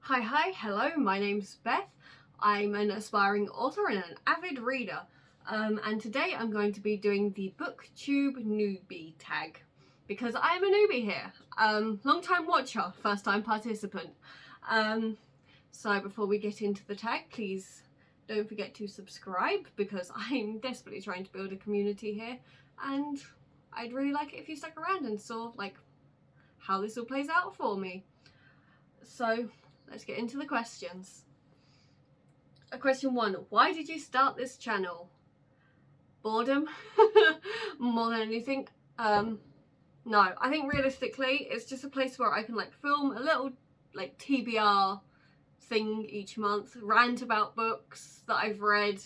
Hello, my name's Beth. I'm an aspiring author and an avid reader, and today I'm going to be doing the Booktube Newbie Tag, because I am a newbie here. Long time watcher, first time participant. So before we get into the tag, please don't forget to subscribe, because I'm desperately trying to build a community here, and I'd really like it if you stuck around and saw how this all plays out for me. So let's get into the questions. Question 1. Why did you start this channel? Boredom? More than anything. No, I think realistically it's just a place where I can film a little TBR thing each month, rant about books that I've read,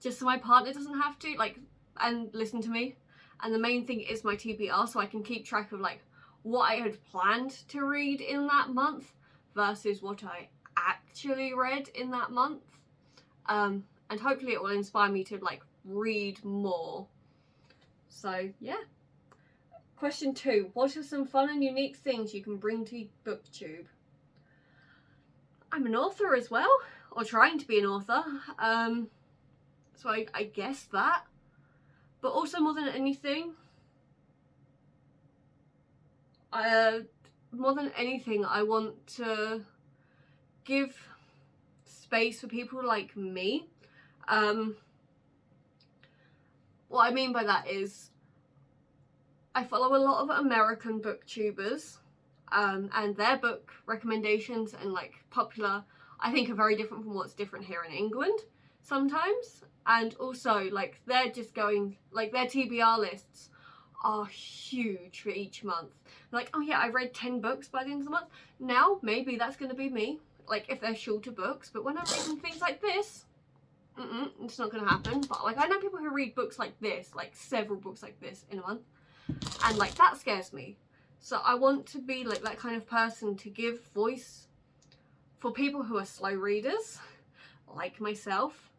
just so my partner doesn't have to and listen to me. And the main thing is my TBR, so I can keep track of what I had planned to read in that month versus what I actually read in that month, and hopefully it will inspire me to read more. So yeah. Question 2. What are some fun and unique things you can bring to Booktube? I'm an author as well, or trying to be an author, so I guess that. But also more than anything, I want to give space for people like me. What I mean by that is I follow a lot of American booktubers, and their book recommendations and popular, I think, are very different from what's different here in England sometimes. And also they're just going, their TBR lists are huge for each month. Oh yeah, I read 10 books by the end of the month. Now maybe that's going to be me, if they're shorter books. But when I'm reading things like this, it's not going to happen. But I know people who read books like this, several books like this in a month, and that scares me. So I want to be that kind of person to give voice for people who are slow readers, like myself,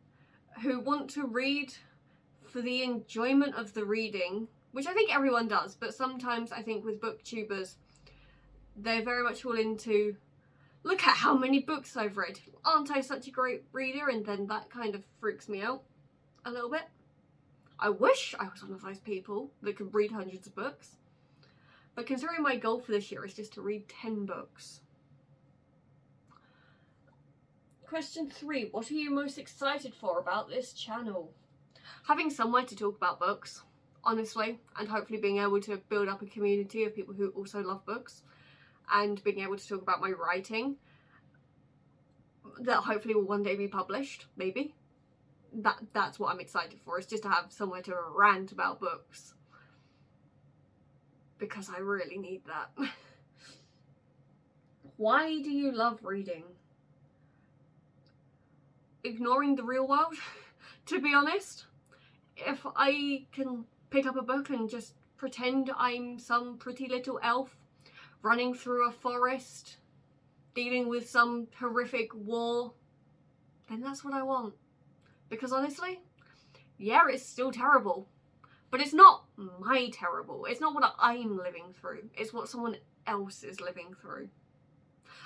who want to read for the enjoyment of the reading, which I think everyone does, but sometimes I think with booktubers, they're very much all into, look at how many books I've read, aren't I such a great reader? And then that kind of freaks me out a little bit. I wish I was one of those people that could read hundreds of books, but considering my goal for this year is just to read 10 books. Question 3. What are you most excited for about this channel? Having somewhere to talk about books, honestly, and hopefully being able to build up a community of people who also love books, and being able to talk about my writing that hopefully will one day be published, maybe. That's what I'm excited for, is just to have somewhere to rant about books, because I really need that. Why do you love reading? Ignoring the real world, to be honest. If I can pick up a book and just pretend I'm some pretty little elf running through a forest, dealing with some horrific war, then that's what I want. Because honestly, yeah, it's still terrible, but it's not my terrible. It's not what I'm living through. It's what someone else is living through.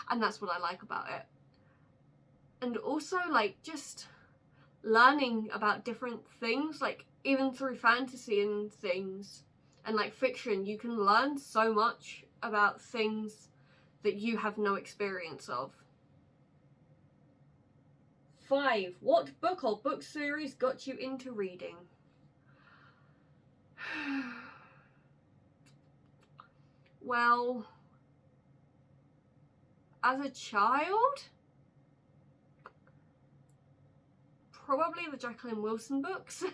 And that's what I like about it. And also just learning about different things, even through fantasy and things and fiction, you can learn so much about things that you have no experience of. 5. What book or book series got you into reading? Well, as a child, probably the Jacqueline Wilson books.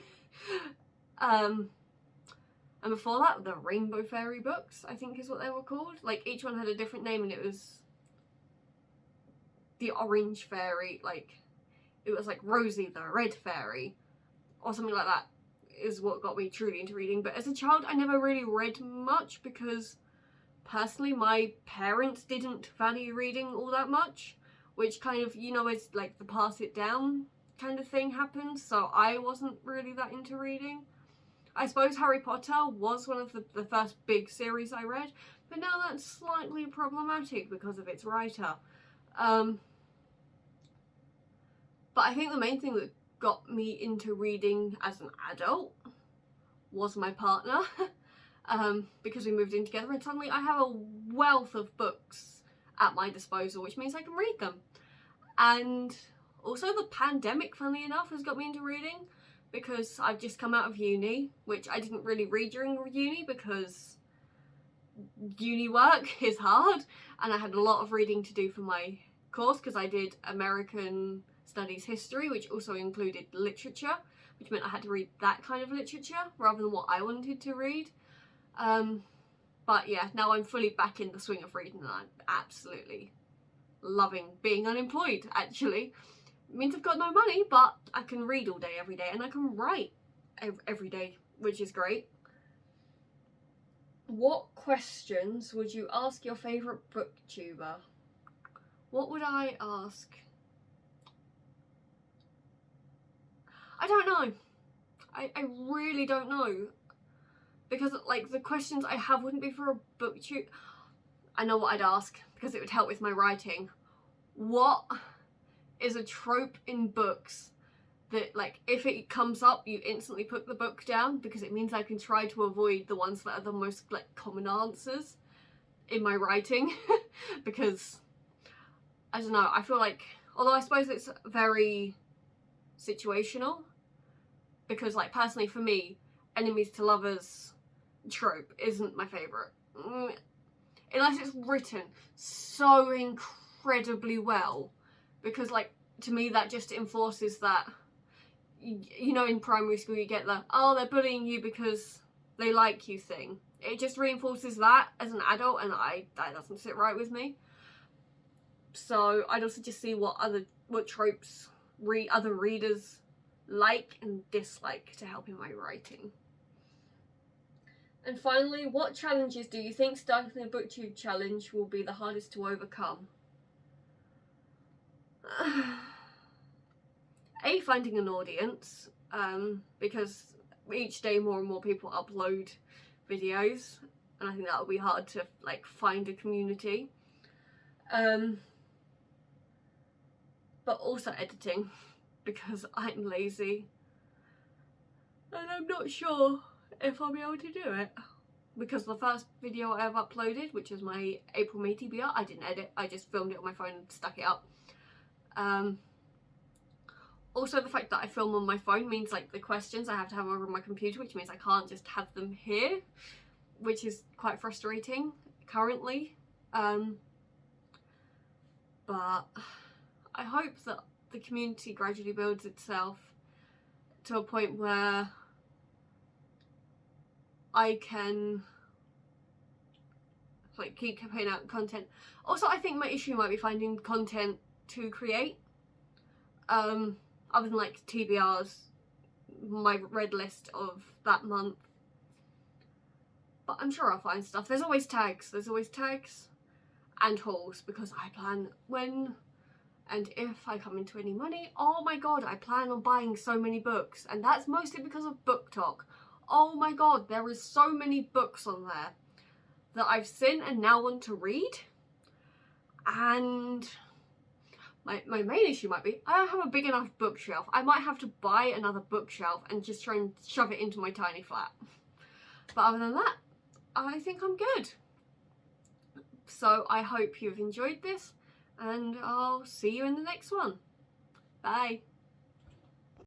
And before that, the Rainbow Fairy books, I think is what they were called. Each one had a different name, and it was the Orange Fairy, it was Rosie the Red Fairy, or something like that, is what got me truly into reading. But as a child, I never really read much, because personally my parents didn't value reading all that much, which kind of, is the pass it down kind of thing happens, so I wasn't really that into reading. I suppose Harry Potter was one of the first big series I read, but now that's slightly problematic because of its writer. But I think the main thing that got me into reading as an adult was my partner. Because we moved in together and suddenly I have a wealth of books at my disposal, which means I can read them. And also the pandemic, funnily enough, has got me into reading, because I've just come out of uni, which I didn't really read during uni because uni work is hard, and I had a lot of reading to do for my course because I did American Studies History, which also included literature, which meant I had to read that kind of literature rather than what I wanted to read. But yeah, now I'm fully back in the swing of reading and I'm absolutely loving being unemployed, actually. It means I've got no money, but I can read all day, every day, and I can write every day, which is great. What questions would you ask your favourite booktuber? What would I ask? I don't know. I really don't know. Because, like, the questions I have wouldn't be for a booktube. I know what I'd ask, because it would help with my writing. What is a trope in books that, like, if it comes up, you instantly put the book down, because it means I can try to avoid the ones that are the most, like, common answers in my writing. Because, I don't know, I feel like, although I suppose it's very situational, because, like, personally for me, enemies to lovers trope isn't my favourite. Unless it's written so incredibly well, because, like, to me that just enforces that, you know, in primary school you get the, oh, they're bullying you because they like you thing. It just reinforces that as an adult, and that doesn't sit right with me. So I'd also just see what tropes other readers like and dislike to help in my writing. And finally, what challenges do you think starting a booktube challenge will be the hardest to overcome? Finding an audience, because each day more and more people upload videos, and I think that'll be hard to, like, find a community. But also editing, because I'm lazy and I'm not sure if I'll be able to do it, because the first video I've uploaded, which is my April May TBR, I didn't edit, I just filmed it on my phone and stuck it up. Also, the fact that I film on my phone means, like, the questions I have to have over my computer, which means I can't just have them here, which is quite frustrating currently. But I hope that the community gradually builds itself to a point where I can, like, keep putting out content. Also, I think my issue might be finding content to create, other than, like, TBRs, my read list of that month. But I'm sure I'll find stuff. There's always tags and hauls, because I plan when and if I come into any money. Oh my god, I plan on buying so many books, and that's mostly because of BookTok. Oh my god, there is so many books on there that I've seen and now want to read. And my main issue might be I don't have a big enough bookshelf. I might have to buy another bookshelf and just try and shove it into my tiny flat. But other than that, I think I'm good. So I hope you've enjoyed this, and I'll see you in the next one. Bye.